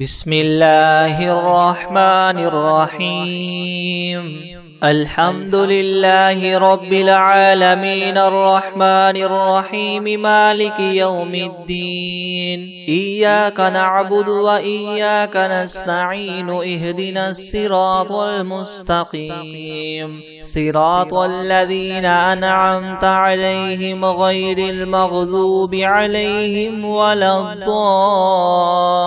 بسم الله الرحمن الرحيم. الحمد لله رب العالمين الرحمن الرحيم مالك يوم الدين. إياك نعبد وإياك نستعين. اهدنا الصراط المستقيم صراط الذين أنعمت عليهم غير المغضوب عليهم ولا الضالين.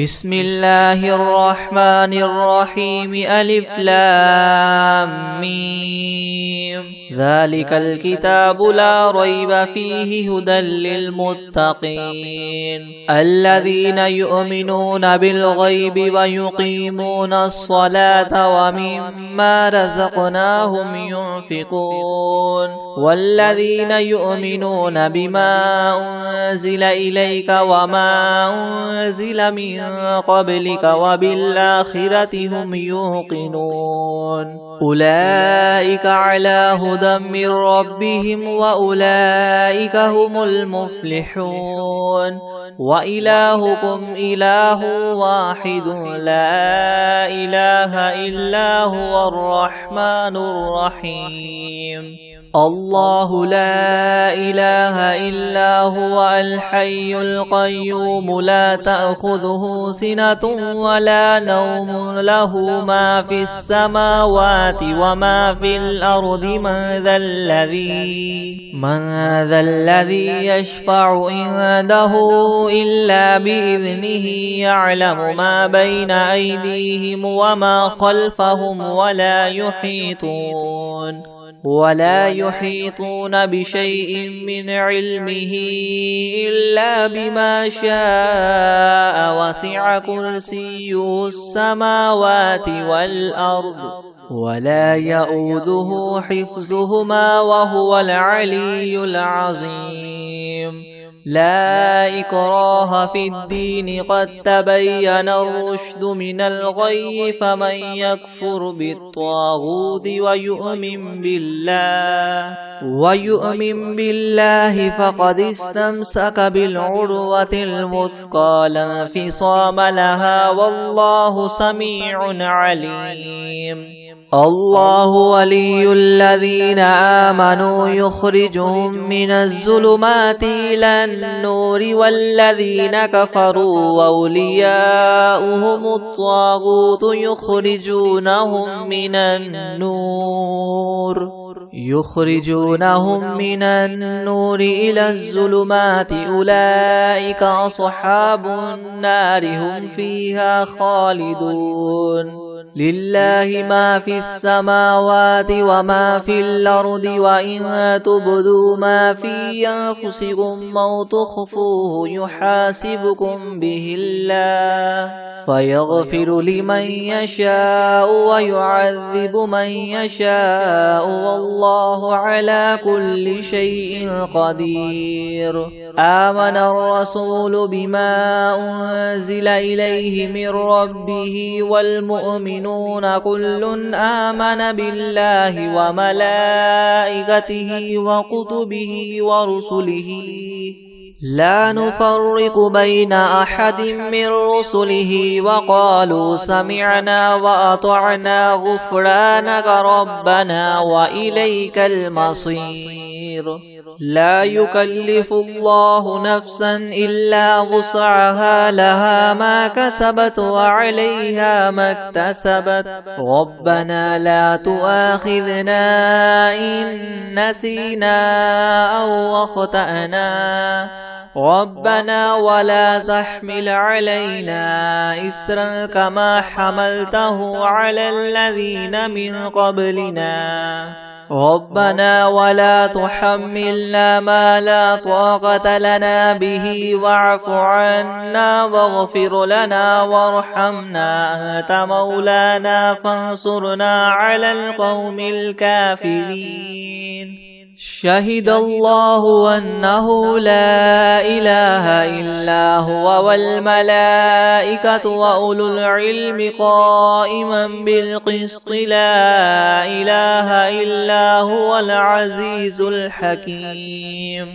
بسم الله الرحمن الرحيم. ألف لام ميم. ذلك الكتاب لا ريب فيه هدى للمتقين الذين يؤمنون بالغيب ويقيمون الصلاة ومما رزقناهم ينفقون والذين يؤمنون بما أنزل إليك وما أنزل من قبلك وبالآخرة هم يوقنون أولئك على هدى من ربهم وأولئك هم المفلحون. وإلهكم إله واحد لا إله إلا هو الرحمن الرحيم. الله لا إله إلا هو الحي القيوم لا تأخذه سنة ولا نوم له ما في السماوات وما في الأرض. من ذا الذي يشفع عنده إلا بإذنه. يعلم ما بين أيديهم وما خلفهم ولا يحيطون بشيء من علمه إلا بما شاء. وسع كرسيه السماوات والأرض ولا يؤوده حفظهما وهو العلي العظيم. لا إكراه في الدين قد تبين الرشد من الغي. فمن يكفر بالطاغوت ويؤمن بالله فقد استمسك بالعروة الوثقى لا انفصام لها والله سميع عليم. الله ولي الذين آمنوا يخرجهم من الظلمات إلى النور والذين كفروا وأولياؤهم الطاغوت يخرجونهم من النور إلى الظلمات. أولئك أصحاب النار هم فيها خالدون. لله ما في السماوات وما في الأرض وإن تبدوا ما في أنفسكم أو تخفوه يحاسبكم به الله فيغفر لمن يشاء ويعذب من يشاء والله على كل شيء قدير. آمن الرسول بما أنزل إليه من ربه والمؤمنون كل آمن بالله وملائكته وكتبه ورسله لا نفرق بين أحد من رسله وقالوا سمعنا وأطعنا غفرانك ربنا وإليك المصير. لا يكلف الله نفسا إلا وسعها لها ما كسبت وعليها ما اكتسبت. ربنا لا تؤاخذنا إن نسينا أو أخطأنا. ربنا ولا تحمل علينا إسرا كما حملته على الذين من قبلنا. ربنا ولا تحملنا ما لا طاقة لنا به واعف عنا واغفر لنا وارحمنا أنت مولانا فانصرنا على القوم الكافرين. شهد الله أنه لا إله إلا هو والملائكة وأولو العلم قائما بالقسط. لا إله إلا هو العزيز الحكيم.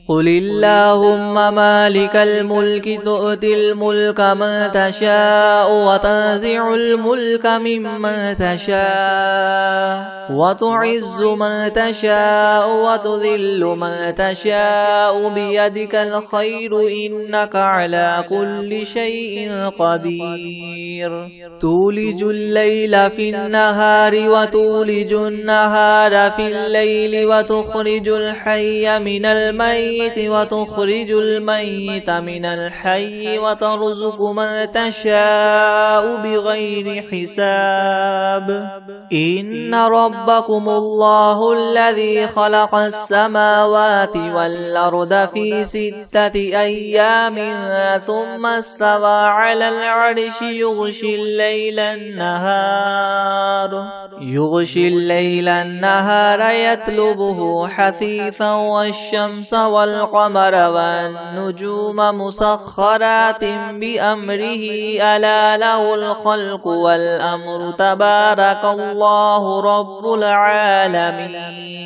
قل اللهم مالك الملك تؤتي الملك من تشاء وتنزع الملك ممن تشاء وتعز من تشاء وتذل من تشاء بيدك الخير إنك على كل شيء قدير تولج الليل في النهار وتولج النهار في الليل وتخرج الحي من الميت وتخرج الميت من الحي وترزق من تشاء بغير حساب إن ربكم الله الذي خلق السماوات والأرض في 6 أيام ثم استوى على العرش يغشي الليل النهار يطلبه حثيثا والشمس والقمر والنجوم مسخرات بأمره ألا له الخلق والأمر تبارك الله رب العالمين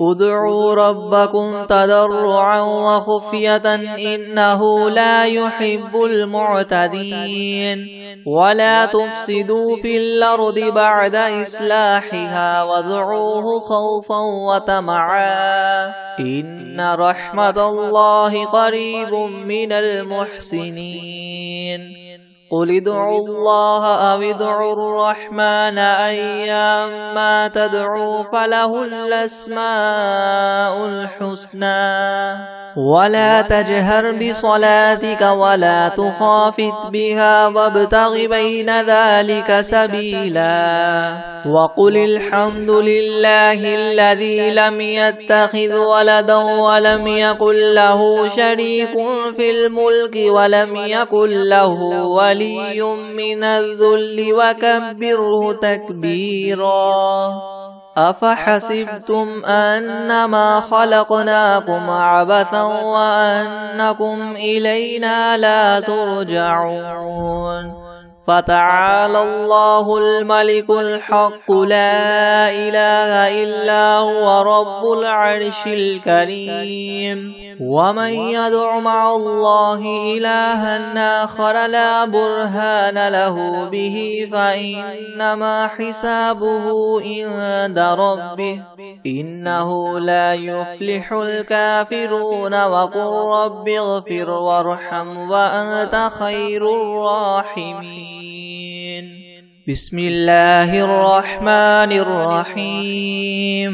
ادعوا ربكم تضرعا وخفية إنه لا يحب المعتدين ولا تفسدوا في الأرض بعد إصلاحها وادعوه خوفا وطمعا إن رحمة الله قريب من المحسنين قل ادعوا الله أو ادعوا الرحمن أيما تدعوا فله الأسماء الحسنى ولا تجهر بصلاتك ولا تخافت بها وابتغ بين ذلك سبيلا وقل الحمد لله الذي لم يتخذ ولدا ولم يكن له شريك في الملك ولم يكن له ولي من الذل وكبره تكبيرا أفحسبتم أنما خلقناكم عبثا وأنكم إلينا لا ترجعون فتعالى الله الملك الحق لا إله إلا هو رب العرش الكريم ومن يدع مع الله إلها آخر لا برهان له به فإنما حسابه عند ربه إنه لا يفلح الكافرون وقل رب اغفر وارحم وأنت خير الراحمين بسم الله الرحمن الرحيم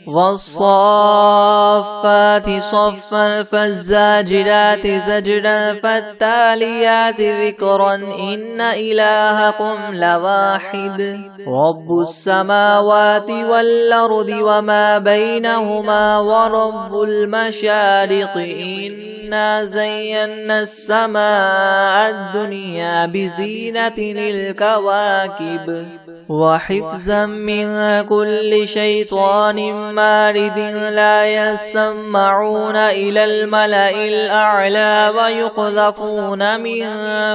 والصافات صفا فالزاجرات زجرا فالتاليات ذكرا إن إلهكم لواحد رب السماوات والأرض وما بينهما ورب المشارق إنا زينا السماء الدنيا بزينة الكواكب وحفظا من كل شيطان مارد لا يسمعون إلى الملأ الأعلى ويقذفون من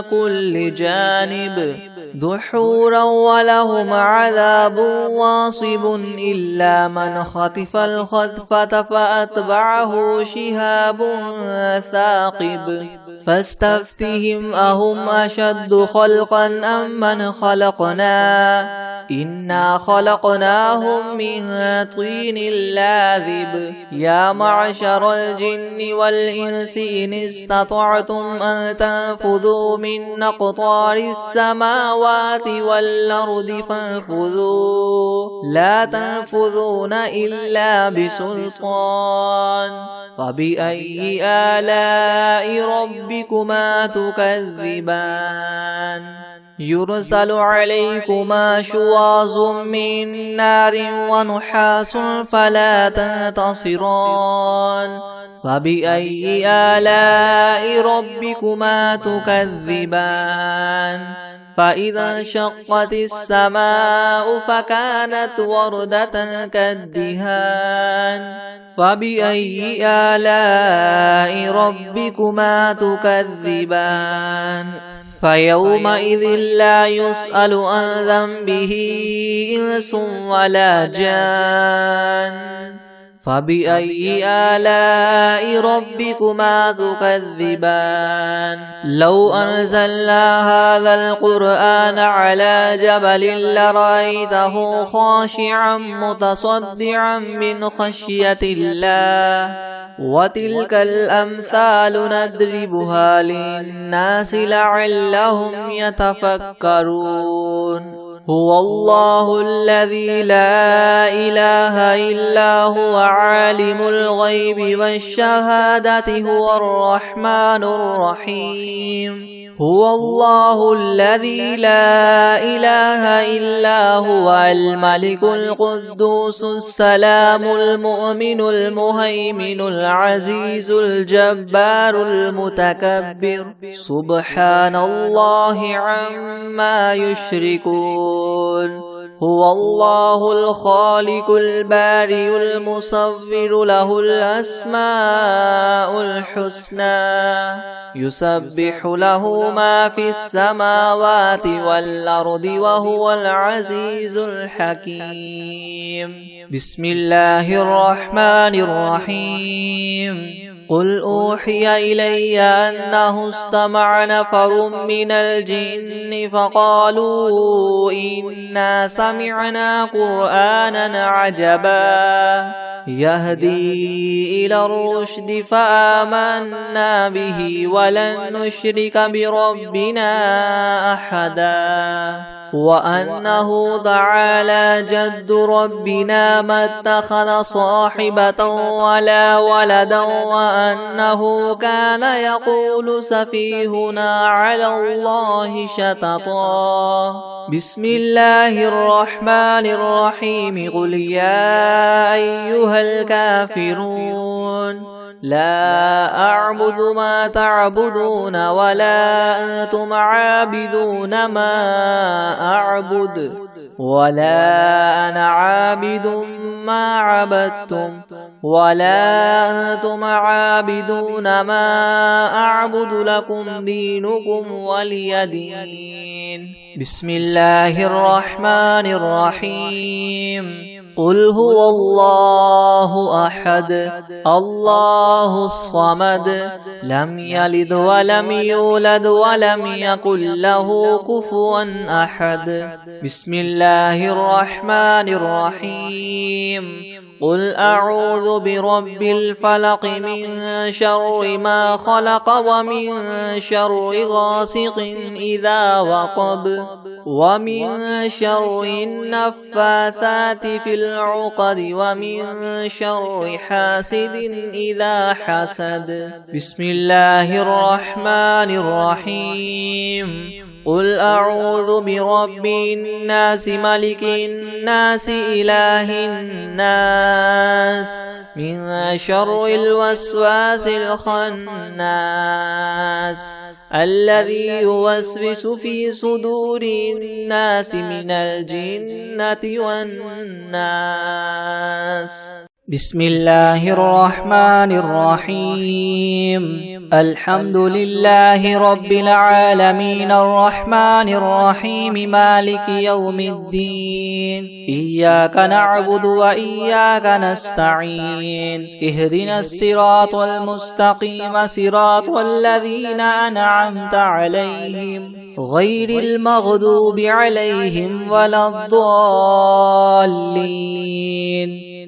كل جانب دحورا ولهم عذاب واصب إلا من خطف الخطفة فأتبعه شهاب ثاقب فاستفتهم أهم أشد خلقا أم من خلقنا إنا خلقناهم من طين لاذب يا معشر الجن والإنس إن استطعتم أن تنفذوا من أقطار السماوات والأرض فانفذوا لا تنفذون إلا بسلطان فبأي آلاء ربكما تكذبان يرسل عليكما شواظ من نار ونحاس فلا تنتصران فبأي آلاء ربكما تكذبان فإذا انشقت السماء فكانت وردة كالدهان فبأي آلاء ربكما تكذبان فيومئذ لا يسأل عن ذنبه إنس ولا جان فبأي آلاء ربكما تكذبان لو أنزلنا هذا القرآن على جبل لرأيته خاشعا متصدعا من خشية الله وتلك الأمثال نضربها للناس لعلهم يتفكرون هو الله الذي لا إله إلا هو عالم الغيب والشهادة هو الرحمن الرحيم هو الله الذي لا إله إلا هو الملك القدوس السلام المؤمن المهيمن العزيز الجبار المتكبر سبحان الله عما يشركون هو الله الخالق البارئ المصور له الأسماء الحسنى يسبح له ما في السماوات والأرض وهو العزيز الحكيم بسم الله الرحمن الرحيم قل أوحي إلي أنه استمع نفر من الجن فقالوا إنا سمعنا قرآنا عجبا يهدي إلى الرشد فآمنا به ولن نشرك بربنا أحدا وأنه تعالى جد ربنا ما اتخذ صاحبة ولا ولدا وأنه كان يقول سفيهنا على الله شططا بسم الله الرحمن الرحيم قل يا أيها الكافرون لا أعبد ما تعبدون ولا أنتم عابدون ما أعبد ولا أنا عابد ما عبدتم ولا أنتم عابدون ما أعبد لكم دينكم ولي دين بسم الله الرحمن الرحيم قل هو الله أحد الله الصمد لم يلد ولم يولد ولم يكن له كفوا أحد بسم الله الرحمن الرحيم قل أعوذ برب الفلق من شر ما خلق ومن شر غاسق إذا وقب ومن شر النفاثات في العقد ومن شر حاسد إذا حسد بسم الله الرحمن الرحيم قل أعوذ برب الناس ملك الناس إله الناس من شر الوسواس الخناس الذي يوسوس في صدور الناس من الجنة والناس بسم الله الرحمن الرحيم الحمد لله رب العالمين الرحمن الرحيم مالك يوم الدين إياك نعبد وإياك نستعين اهدنا الصراط المستقيم صراط الذين أنعمت عليهم غير المغضوب عليهم ولا الضالين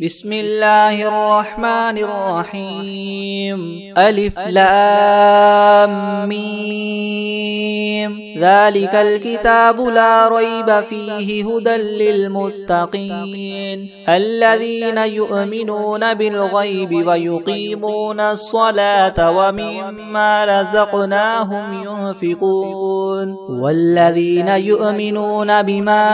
بسم الله الرحمن الرحيم ألف لام ميم ذلك الكتاب لا ريب فيه هدى للمتقين الذين يؤمنون بالغيب ويقيمون الصلاة ومما رزقناهم ينفقون والذين يؤمنون بما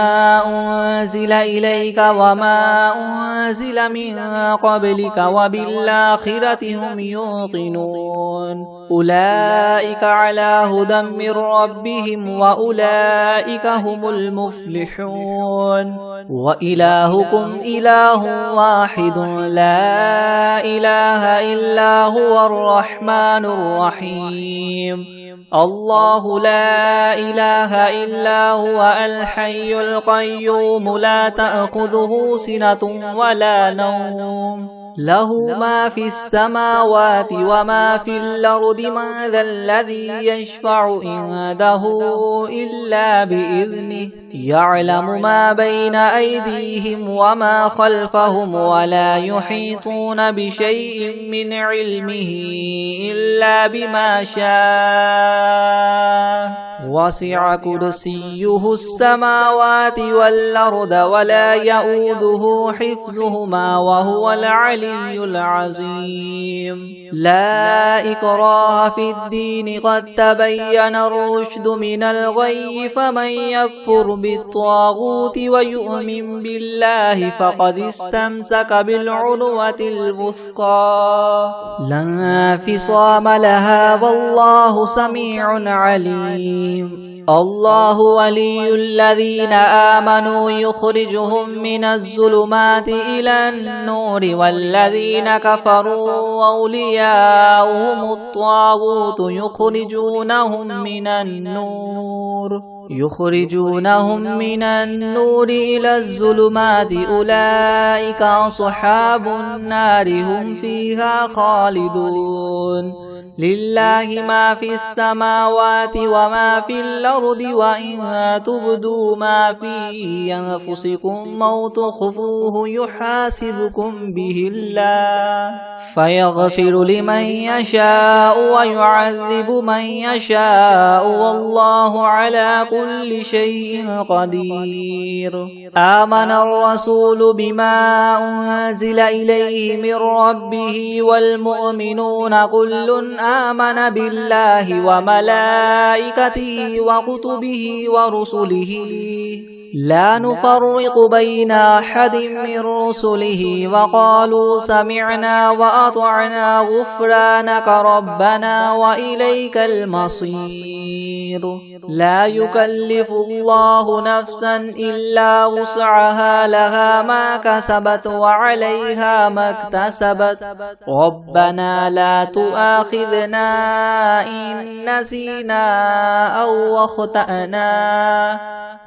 أنزل إليك وما أنزل من قبلك وبالآخرة هم يوقنون أولئك على هدى من ربهم وأولئك هم المفلحون وإلهكم إله واحد لا إله إلا هو الرحمن الرحيم الله لا إله إلا هو الحي القيوم لا تأخذه سنة ولا نوم له ما في السماوات وما في الأرض من ذا الذي يشفع عنده إلا بإذنه يعلم ما بين أيديهم وما خلفهم ولا يحيطون بشيء من علمه إلا بما شاء وسع كرسيه السماوات والأرض ولا يؤوده حفظهما وهو العلي العظيم لا إكراه في الدين قد تبين الرشد من الغي فمن يكفر بالطاغوت ويؤمن بالله فقد استمسك بالعروة الوثقى لا انفصام لها والله سميع عليم الله ولي الذين آمنوا يخرجهم من الظلمات إلى النور والذين كفروا أولياؤهم الطاغوت يخرجونهم من النور إلى الظلمات أولئك أصحاب النار هم فيها خالدون لله ما في السماوات وما في الأرض وإن تبدوا ما في أنفسكم أو تخفوه يحاسبكم به الله فيغفر لمن يشاء ويعذب من يشاء والله على كل شيء قدير آمن الرسول بما أنزل إليه من ربه والمؤمنون كل آمن بالله وملائكته وكتبه ورسله لا نفرق بين أحد من رسله وقالوا سمعنا وأطعنا غفرانك ربنا وإليك المصير لا يكلف الله نفسا إلا وسعها لها ما كسبت وعليها ما اكتسبت ربنا لا تؤاخذنا إن نسينا أو أخطأنا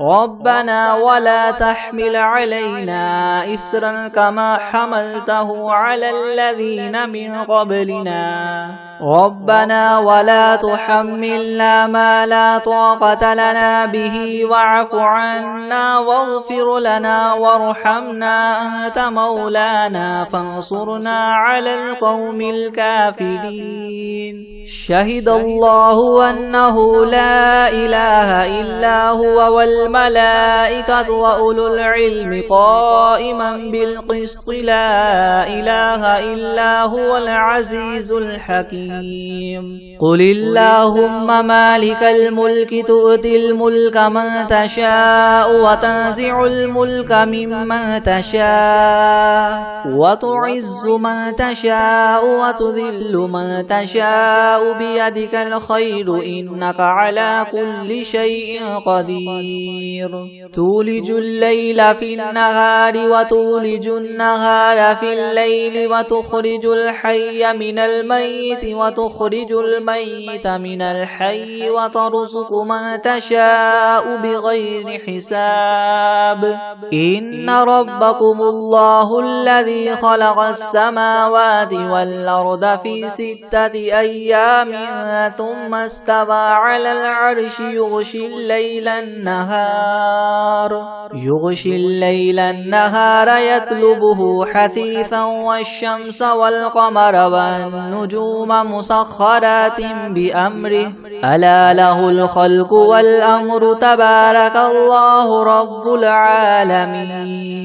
ربنا ولا تحمل علينا إسرا كما حملته على الذين من قبلنا ربنا ولا تحملنا ما لا طاقة لنا به واعف عنا واغفر لنا وارحمنا أنت مولانا فانصرنا على القوم الكافرين شهد الله أنه لا إله إلا هو والملائكة وأولو العلم قائما بالقسط لا إله إلا هو العزيز الحكيم قل اللهم مالك الملك تؤتي الملك من تشاء وتنزع الملك ممن تشاء وتعز من تشاء وتذل من تشاء بيدك الخير إنك على كل شيء قدير تولج الليل في النهار وتولج النهار في الليل وتخرج الحي من الميت وتخرج الميت من الحي وترزق من تشاء بغير حساب إن ربكم الله الذي خلق السماوات والأرض في 6 أيام ثم استوى على العرش يغشي الليل النهار يطلبه حثيثا والشمس والقمر والنجوم مسخرات بأمره ألا له الخلق والأمر تبارك الله رب العالمين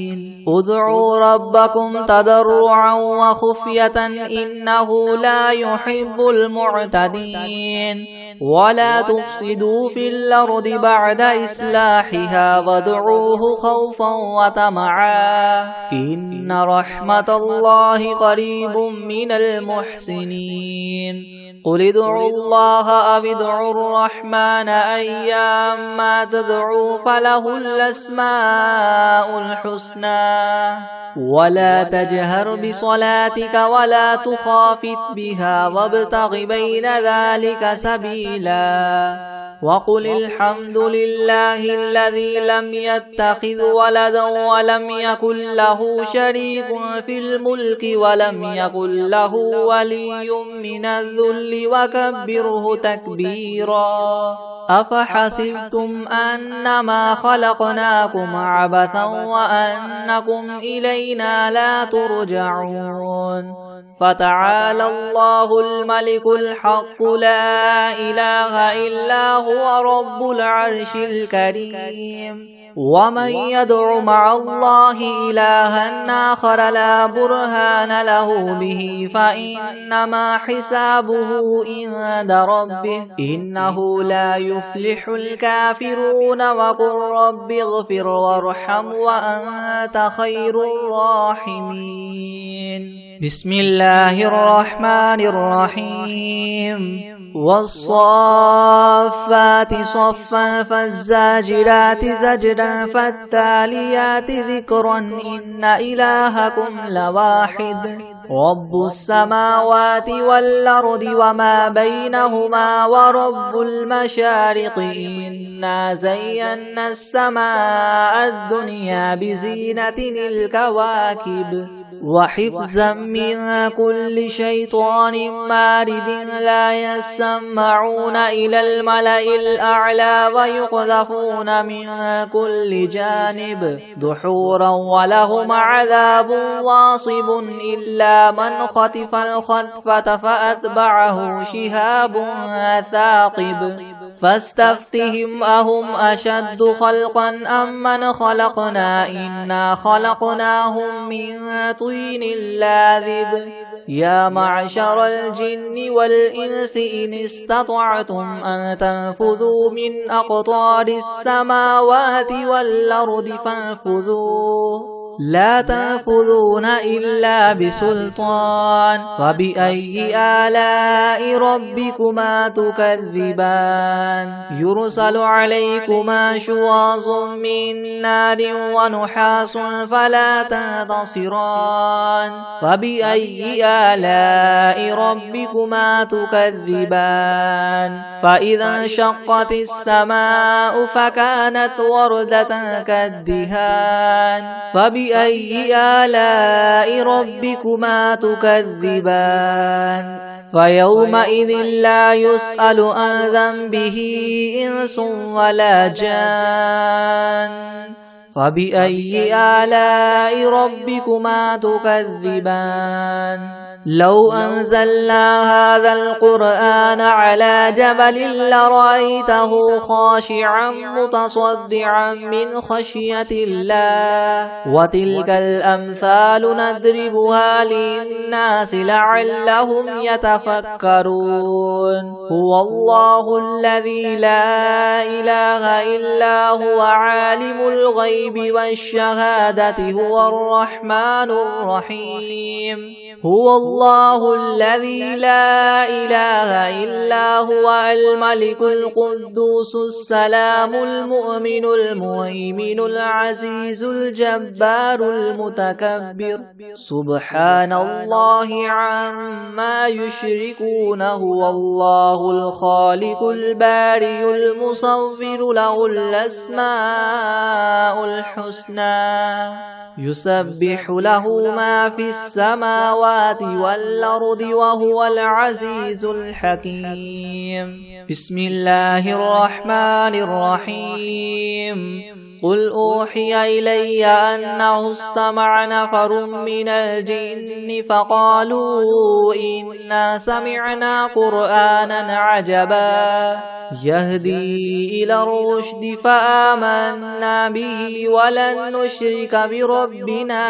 ادعوا ربكم تضرعا وخفية إنه لا يحب المعتدين ولا تفسدوا في الأرض بعد إصلاحها وادعوه خوفا وطمعا إن رحمة الله قريب من المحسنين قل ادعوا الله أو ادعوا الرحمن أيما تدعوا فله الأسماء الحسنى ولا تجهر بصلاتك ولا تخافت بها وابتغ بين ذلك سبيلا وقل الحمد لله الذي لم يتخذ ولدا ولم يكن له شريك في الملك ولم يكن له ولي من الذل وكبره تكبيرا أفحسبتم أنما خلقناكم عبثا وأنكم إلينا لا ترجعون فتعالى الله الملك الحق لا إله إلا هو رب العرش الكريم ومن يدع مع الله إلها آخر لا برهان له به فإنما حسابه عند ربه إنه لا يفلح الكافرون وقل رب اغفر وارحم وأنت خير الراحمين بسم الله الرحمن الرحيم والصافات صفا فالزاجرات زجرا فالتاليات ذكرا إن إلهكم لواحد رب السماوات والأرض وما بينهما ورب المشارق إنا زينا السماء الدنيا بزينة الكواكب وحفظا من كل شيطان مارد لا يسمعون إلى الملأ الأعلى ويقذفون من كل جانب دحورا ولهم عذاب واصب إلا من خطف الخطفة فأتبعه شهاب ثاقب فاستفتهم أهم أشد خلقا أم من خلقنا إنا خلقناهم من طين لاذب يا معشر الجن والإنس إن استطعتم أن تنفذوا من أقطار السماوات والأرض فانفذوا لا تنفذون إلا بسلطان فبأي آلاء ربكما تكذبان يرسل عليكما شواظ من نار ونحاس فلا تنتصران فبأي آلاء ربكما تكذبان فإذا انشقت السماء فكانت وردة كالدهان فبأي آلاء ربكما تكذبان فيومئذ لا يسأل عن ذنبه إنس ولا جان فبأي آلاء ربكما تكذبان لو أنزلنا هذا القرآن على جبل لرأيته خاشعا متصدعا من خشية الله وتلك الأمثال نضربها للناس لعلهم يتفكرون هو الله الذي لا إله إلا هو عالم الغيب والشهادة هو الرحمن الرحيم هو الله الذي لا إله إلا هو الملك القدوس السلام المؤمن المهيمن العزيز الجبار المتكبر سبحان الله عما يشركون هو الله الخالق البارئ المصور له الأسماء الحسنى يسبح له ما في السماوات والأرض وهو العزيز الحكيم بسم الله الرحمن الرحيم قل أوحي إلي أنه استمع نفر من الجن فقالوا إنا سمعنا قرآنا عجبا يهدي إلى الرشد فآمنا به ولن نشرك بربنا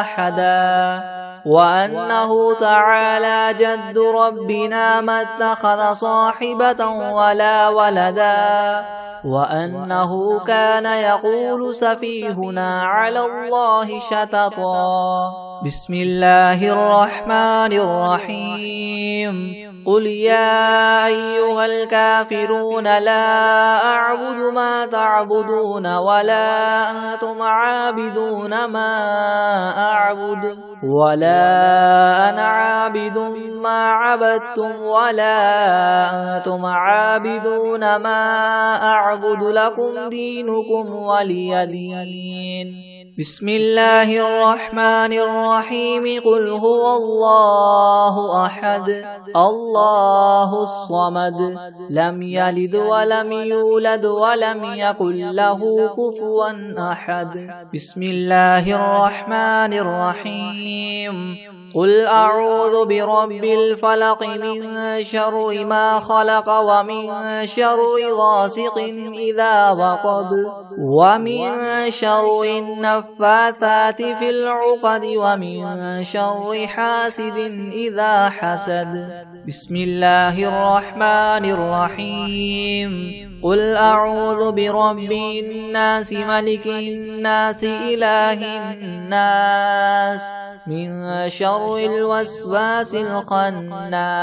أحدا وأنه تعالى جد ربنا ما اتخذ صاحبة ولا ولدا وأنه كان يقول سفيهنا على الله شططا. بسم الله الرحمن الرحيم. قل يا أيها الكافرون لا أعبد ما تعبدون ولا أنتم عابدون ما أعبد ولا أنا عابد ما عبدتم ولا أنتم عابدون ما أعبد لكم دينكم ولي دين. بسم الله الرحمن الرحيم. قل هو الله أحد الله الصمد لم يلد ولم يولد ولم يكن له كفوا أحد. بسم الله الرحمن الرحيم. قل أعوذ برب الفلق من شر ما خلق ومن شر غاسق إذا وقب ومن شر النفاثات في العقد ومن شر حاسد إذا حسد. بسم الله الرحمن الرحيم. قل أعوذ برب الناس ملك الناس إله الناس من شر الوسواس الخناس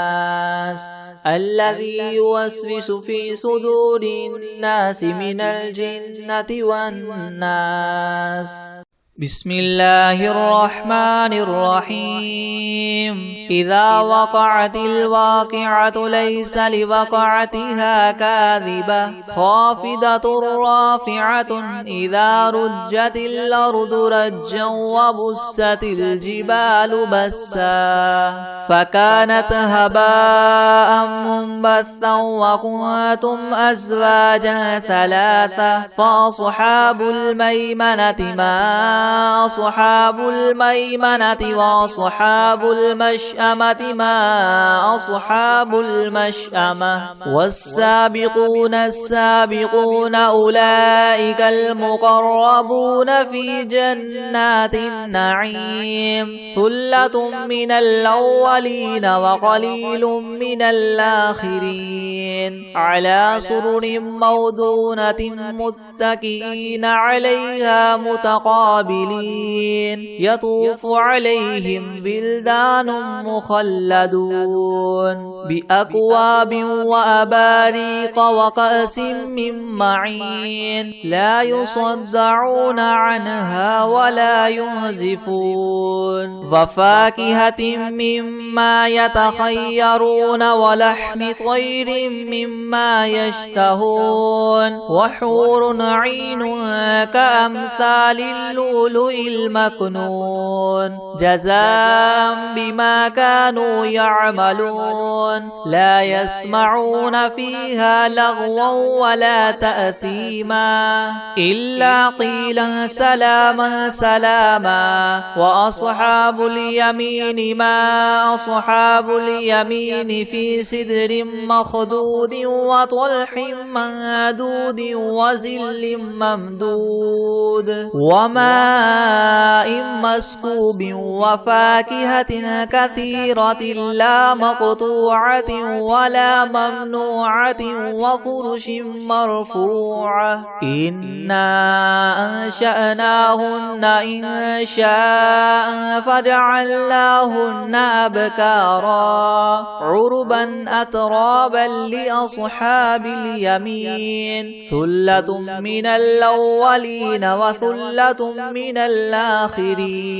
الذي يوسوس في صدور الناس من الجنة والناس. بسم الله الرحمن الرحيم. إذا وقعت الواقعة ليس لوقعتها كاذبة خافضة رافعة إذا رجت الأرض رجا وبست الجبال بسا فكانت هباء منبثا وكنتم أزواجا ثلاثة فأصحاب الميمنة ما أصحاب الميمنة وأصحاب المشأمة ما أصحاب المشأمة والسابقون السابقون أولئك المقربون في جنات النعيم ثلة من الأولين وقليل من الآخرين على سرر موضونة متكئين عليها متقابلين يطوف عليهم بلدان مخلدون بأكواب وأباريق وكأس من معين لا يصدعون عنها ولا ينزفون وفاكهة مما يتخيرون ولحم طير مما يشتهون وحور عين كأمثال اللؤلؤ المكنون جزاء بما كانوا يعملون لا يسمعون فيها لغوا ولا تأثيما إلا قيلا سلاما سلاما وأصحاب اليمين ما أصحاب اليمين في سدر مخدود وطلح ممدود وزل ممدود وماء مسكوب وفاكهة كثيرة لا مقطوعة ولا ممنوعة وفرش مرفوعة إنا أنشأناهن إن شاء فجعلناهن أبكارا عربا أترابا لأصحاب اليمين ثلة من الأولين وثلة من الآخرين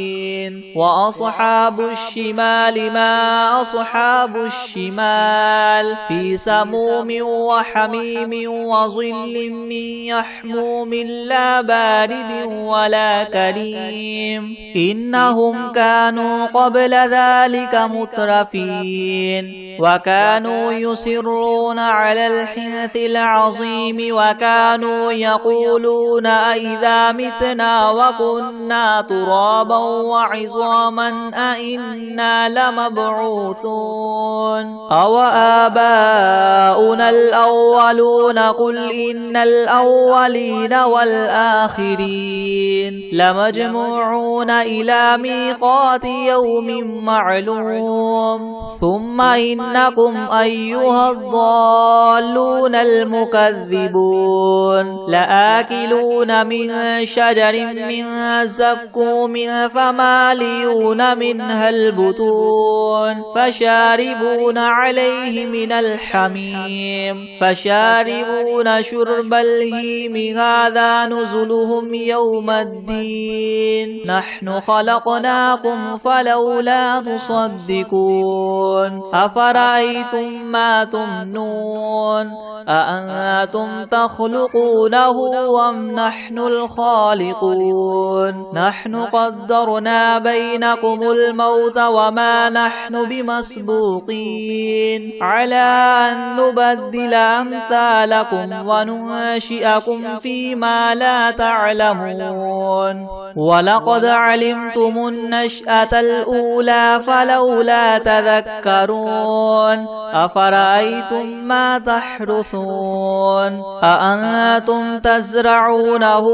وأصحاب الشمال ما أصحاب الشمال في سموم وحميم وظل من يحموم لا بارد ولا كريم إنهم كانوا قبل ذلك مترفين وكانوا يصرون على الحنث العظيم وكانوا يقولون أئذا متنا وكنا كنا ترابا وعظاما أئنا لمبعوثون أو آباؤنا الأولون قل إن الأولين والآخرين لمجموعون إلى ميقات يوم معلوم ثم إنكم أيها الضالون المكذبون لآكلون من شجر من زقوم فماليون منها البطون فشاربون عليه من الحميم فشاربون شرب الهيم هذا نزلهم يوم الدين نحن خلقناكم فلولا تصدقون أفرأيتم ما تمنون أأنتم تخلقونه أم نحن الخالقون نحن قدرنا بينكم الموت وما نحن بمسبوقين على أن نبدل أمثالكم وننشئكم فيما لا تعلمون ولقد علمتم النشأة الأولى فلولا تذكرون أفرأيتم ما تحرثون أأنتم تزرعونه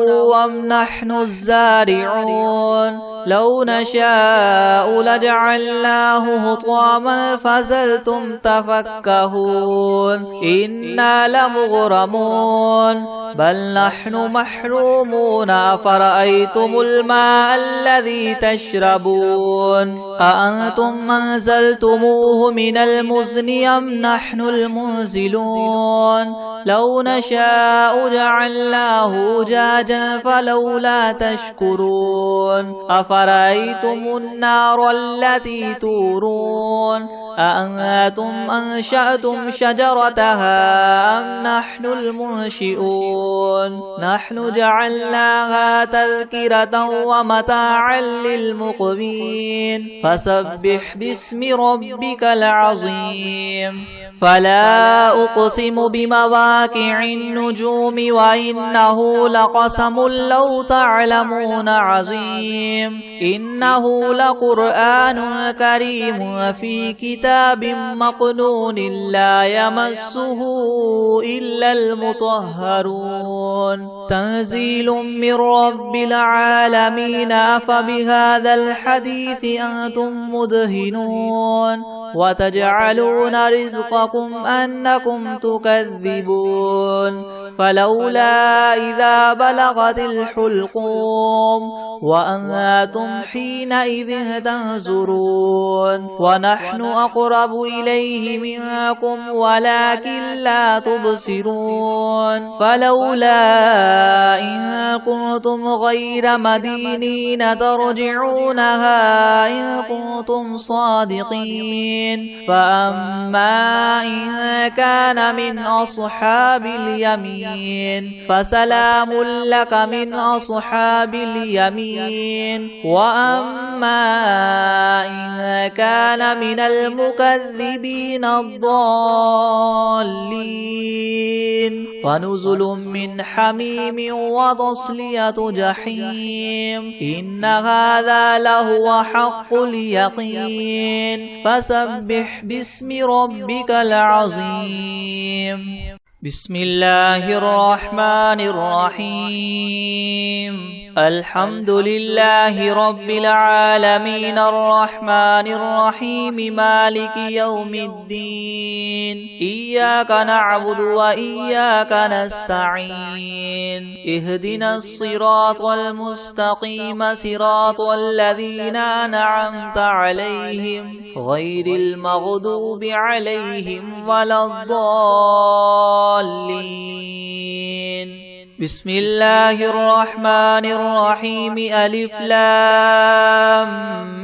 أم نحن الزارعون لو نشاء لجعلناه هطاما فزلتم تفكهون إنا لمغرمون بل نحن محرومون أفرأيتم الماء الذي تشربون أأنتم أنزلتموه من المزن أم نحن المنزلون لو نشاء جعلناه أجاجا فلولا تشكرون أفرأيتم النار التي تورون أأنتم أنشأتم شجرتها أم نحن المنشئون نحن جعلناها تذكرة ومتاعا للمقوين فسبح باسم ربك العظيم فلا أقسم بمواقع النجوم وإنه لقسم لو تعلمون عظيم إنه لقرآن كريم في كتاب مكنون لا يمسه إلا المطهرون تنزيل من رب العالمين أفبهذا الحديث أنتم مدهنون وتجعلون رزقكم أنكم تكذبون فلولا إذا بلغت الحلقوم وأنتم حينئذ تنظرون ونحن أقرب إليه منكم ولكن لا تبصرون فلولا إن كنتم غير مدينين ترجعونها إن كنتم صادقين فأما إن كان من أصحاب اليمين فسلام لك من أصحاب اليمين وأما إن كان من المكذبين الضالين فنزل من حميم وتصلية جحيم إن هذا لهو حق اليقين فسبح باسم ربك العظيم بسم الله الرحمن الرحيم الحمد لله رب العالمين الرحمن الرحيم مالك يوم الدين إياك نعبد وإياك نستعين اهدنا الصراط المستقيم صراط الذين أنعمت عليهم غير المغضوب عليهم ولا الضالين بسم الله الرحمن الرحيم ألف لام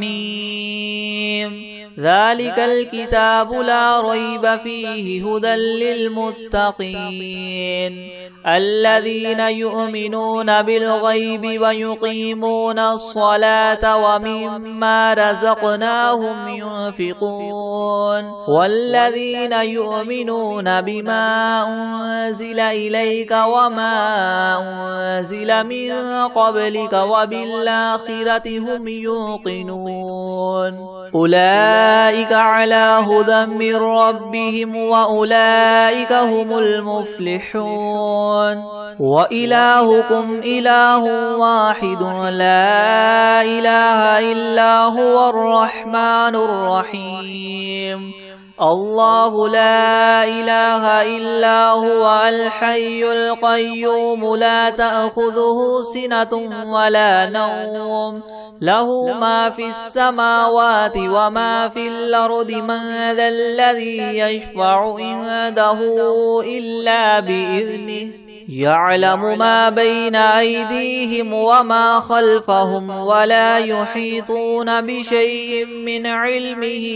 ميم ذلك الكتاب لا ريب فيه هدى للمتقين الذين يؤمنون بالغيب ويقيمون الصلاة ومما رزقناهم ينفقون والذين يؤمنون بما أنزل إليك وما أنزل من قبلك وبالآخرة هم يوقنون أولئك على هدى من ربهم وأولئك هم المفلحون وإلهكم إله واحد لا إله إلا هو الرحمن الرحيم الله لا إله إلا هو الحي القيوم لا تأخذه سنة ولا نوم له ما في السماوات وما في الأرض من ذا الذي يشفع عنده إلا بإذنه يعلم ما بين أيديهم وما خلفهم ولا يحيطون بشيء من علمه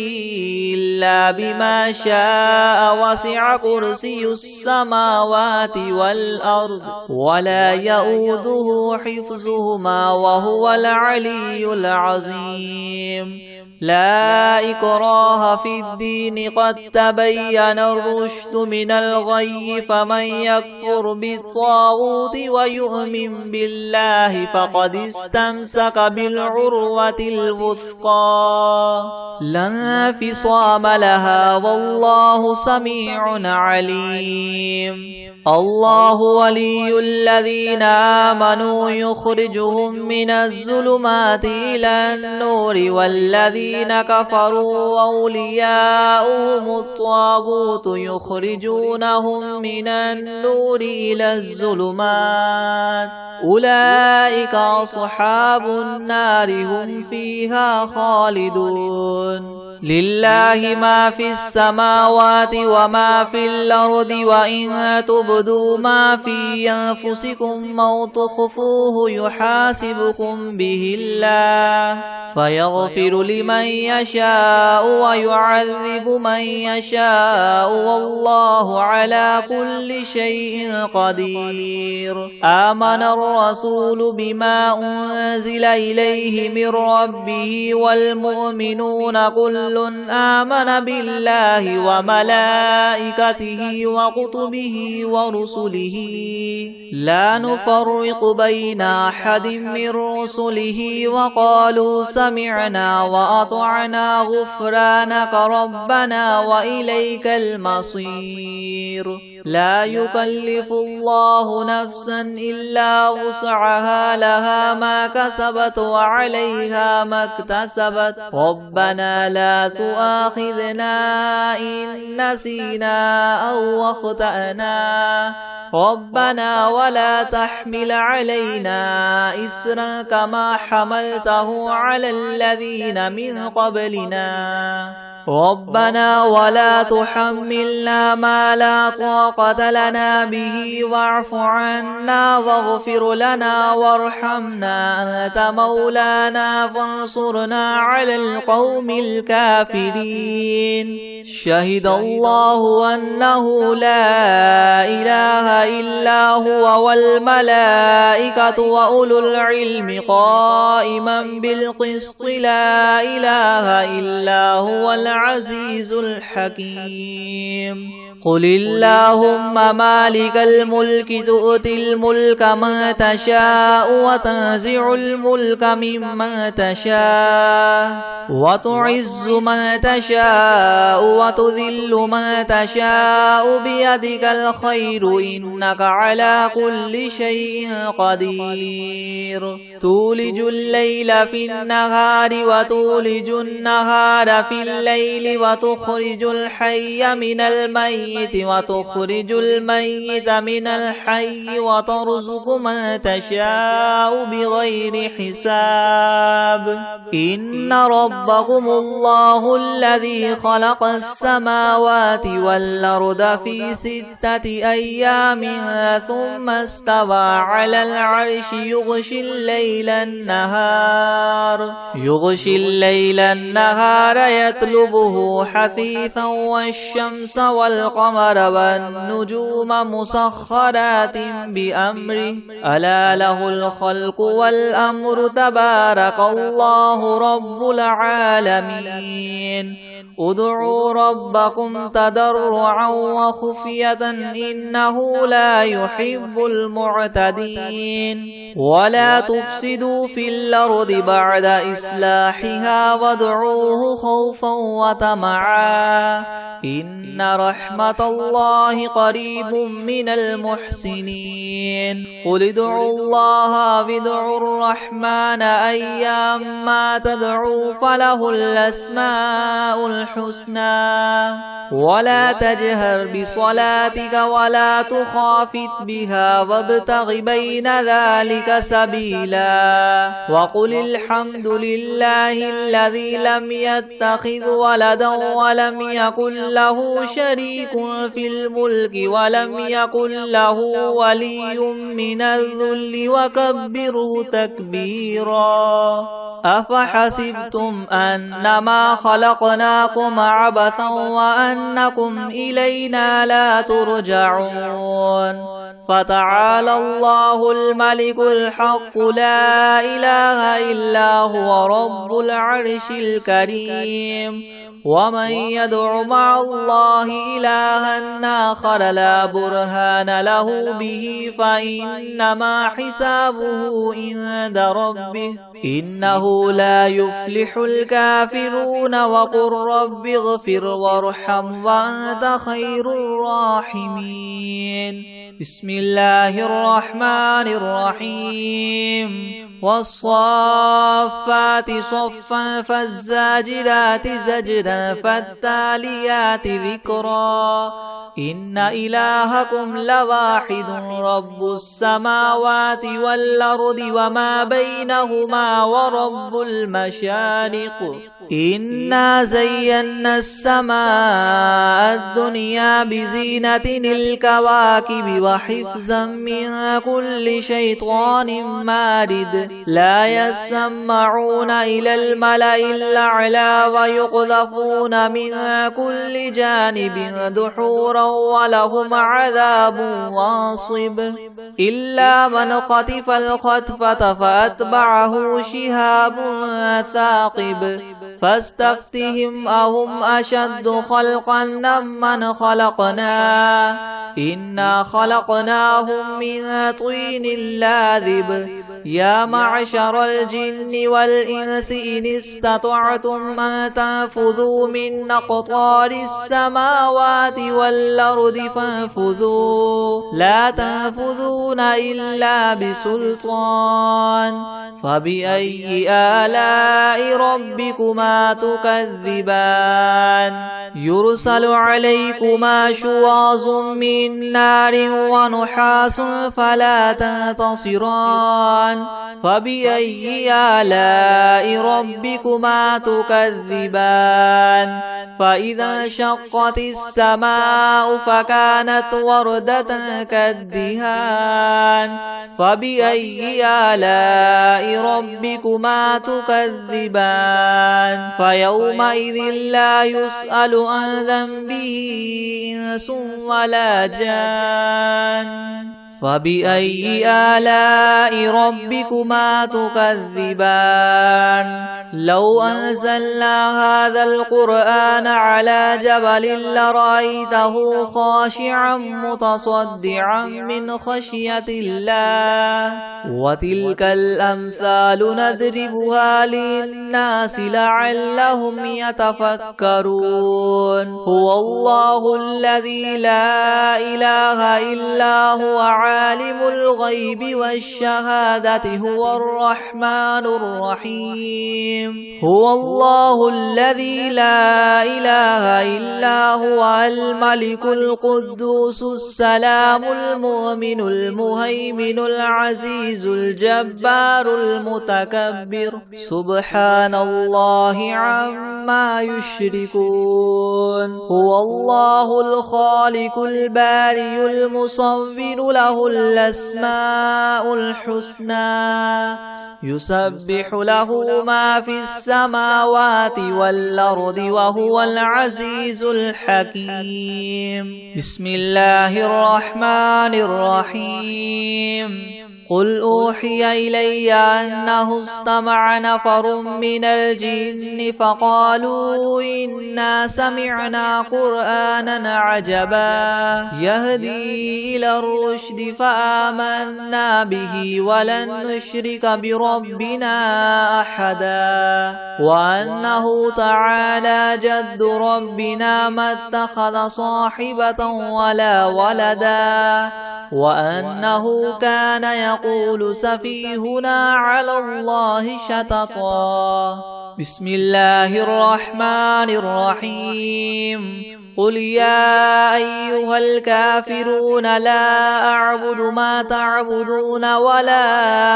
إلا بما شاء وسع كرسي السماوات والأرض ولا يؤوده حفظهما وهو العلي العظيم لا إكراه في الدين قد تبين الرشد من الغي فمن يكفر بالطاغوت ويؤمن بالله فقد استمسك بالعروة الوثقى لا انفصام لها والله سميع عليم الله ولي الذين آمنوا يخرجهم من الظلمات إلى النور والذين كفروا أولياؤهم الطاغوت يخرجونهم من النور إلى الظلمات أولئك أصحاب النار هم فيها خالدون لله ما في السماوات وما في الأرض وإن تبدوا ما في أنفسكم أو تخفوه يحاسبكم به الله فيغفر لمن يشاء ويعذب من يشاء والله على كل شيء قدير آمن الرسول بما أنزل إليه من ربه والمؤمنون كل آمن بالله وملائكته وكتبه ورسله لا نفرق بين أحد من رسله وقالوا سمعنا وأطعنا غفرانك ربنا وإليك المصير لا يكلف الله نفسا إلا وسعها لها ما كسبت وعليها ما اكتسبت ربنا لا تؤاخذنا إن نسينا أو أخطأنا ربنا ولا تحمل علينا إسرا كما حملته على الذين من قبلنا ربنا ولا تحملنا ما لا طاقة لنا به واعف عنا واغفر لنا وارحمنا أنت مولانا فانصرنا على القوم الكافرين شهد الله أنه لا إله إلا هو والملائكة وأولو العلم قائما بالقسط لا إله إلا هو العزيز الحكيم قل اللهم مالك الملك تؤتي الملك من تشاء وتنزع الملك ممن تشاء وتعز من تشاء وتذل من تشاء بيدك الخير إنك على كل شيء قدير تولج الليل في النهار وتولج النهار في الليل وتخرج الحي من الميت وتخرج الميت من الحي وترزق من تشاء بغير حساب إن ربكم الله الذي خلق السماوات والأرض في 6 أيام ثم استوى على العرش يغشي الليل النهار يطلبه حثيثا والشمس والقمر والقمر والنجوم مسخرات بأمره ألا له الخلق والأمر تبارك الله رب العالمين ادعوا ربكم تضرعا وخفية إنه لا يحب المعتدين ولا تفسدوا في الأرض بعد إصلاحها وادعوه خوفا وطمعا إن رحمة الله قريب من المحسنين قل ادعوا الله وادعوا الرحمن أيما تدعوا فله الأسماء الحسنى ولا تجهر بصلاتك ولا تخافت بها وابتغ بين ذلك سبيلا وقل الحمد لله الذي لم يتخذ ولدا ولم يكن له شريك في الملك ولم يكن له ولي من الذل وكبره تكبيرا أفحسبتم أنما خلقناكم عبثا وأنكم إلينا لا ترجعون فتعالى الله الملك الحق لا إله إلا هو رب العرش الكريم ومن يدع مع الله إلها آخر لا برهان له به فإنما حسابه عند ربه إنه لا يفلح الكافرون وقل رب اغفر وارحم وأنت خير الراحمين بسم الله الرحمن الرحيم والصافات صفا فالزاجرات زجرا فالتاليات ذكرا إن إلهكم لواحد رب السماوات والأرض وما بينهما ورب المشارق إنا زينا السماء الدنيا بزينة الكواكب وحفظا من كل شيطان مارد لا يسمعون إلى الملأ الأعلى ويقذفون من كل جانب دحورا ولهم عذاب واصب إلا من خطف الخطفة فأتبعه شهاب ثاقب فاستفتهم أهم أشد خلقا ممن خلقنا إنا خلقناهم من طين لاذب يا معشر الجن والإنس إن استطعتم أن تنفذوا من أقطار السماوات والأرض فانفذوا لا تنفذون إلا بسلطان فبأي آلاء ربكما تكذبان يرسل عليكما شواظ من نار ونحاس فلا تنتصران فبأي آلاء ربكما تكذبان فإذا انشقت السماء فكانت وردة كالدهان فبأي آلاء ربكما تكذبان فيومئذ لا يسأل عن ذنبه إنس ولا جان فبأي آلاء ربكما تكذبان لو أنزلنا هذا القرآن على جبل لرأيته خاشعا متصدعا من خشية الله وتلك الأمثال نضربها للناس لعلهم يتفكرون هو الله الذي لا إله إلا هو عالم الغيب والشهادة هو الرحمن الرحيم هو الله الذي لا إله إلا هو الملك القدوس السلام المؤمن المهيمن العزيز الجبار المتكبر سبحان الله عما يشركون هو الله الخالق البارئ المصور له الأسماء الحسنى يسبح له ما في السماوات والأرض وهو العزيز الحكيم. بسم الله الرحمن الرحيم. قل أوحي إلي أنه استمع نفر من الجن فقالوا إنا سمعنا قرآنا عجبا يهدي إلى الرشد فآمنا به ولن نشرك بربنا أحدا وأنه تعالى جد ربنا ما اتخذ صاحبة ولا ولدا وأنه كان يقول سفيهنا على الله شططا. بسم الله الرحمن الرحيم. قل يا أيها الكافرون لا أعبد ما تعبدون ولا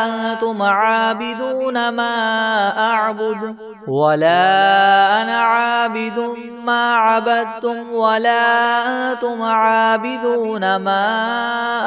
أنتم عابدون ما أعبد ولا أنا عابد ما عبدتم ولا أنتم عابدون ما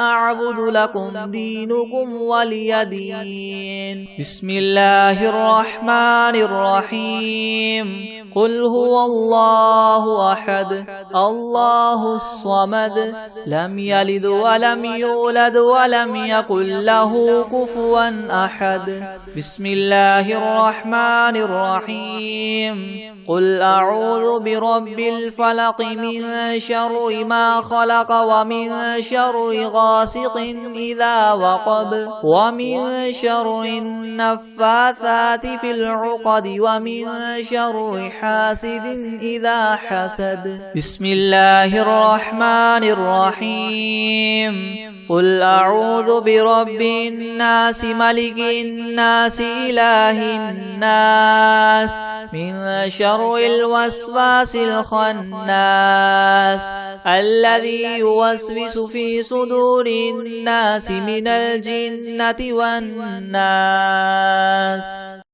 أعبد لكم دينكم ولي دين. بسم الله الرحمن الرحيم. قل هو الله أحد الله الصمد لم يلد ولم يولد ولم يكن له كفوا أحد. بسم الله الرحمن الرحيم. قل أعوذ برب الفلق من شر ما خلق ومن شر غاسق إذا وقب ومن شر النفاثات في العقد ومن شر حاسد إذا حسد. بسم الله الرحمن الرحيم. قل أعوذ برب الناس ملك الناس إله الناس من شر الوسواس الخناس الذي يوسوس في صدور الناس من الجنة والناس.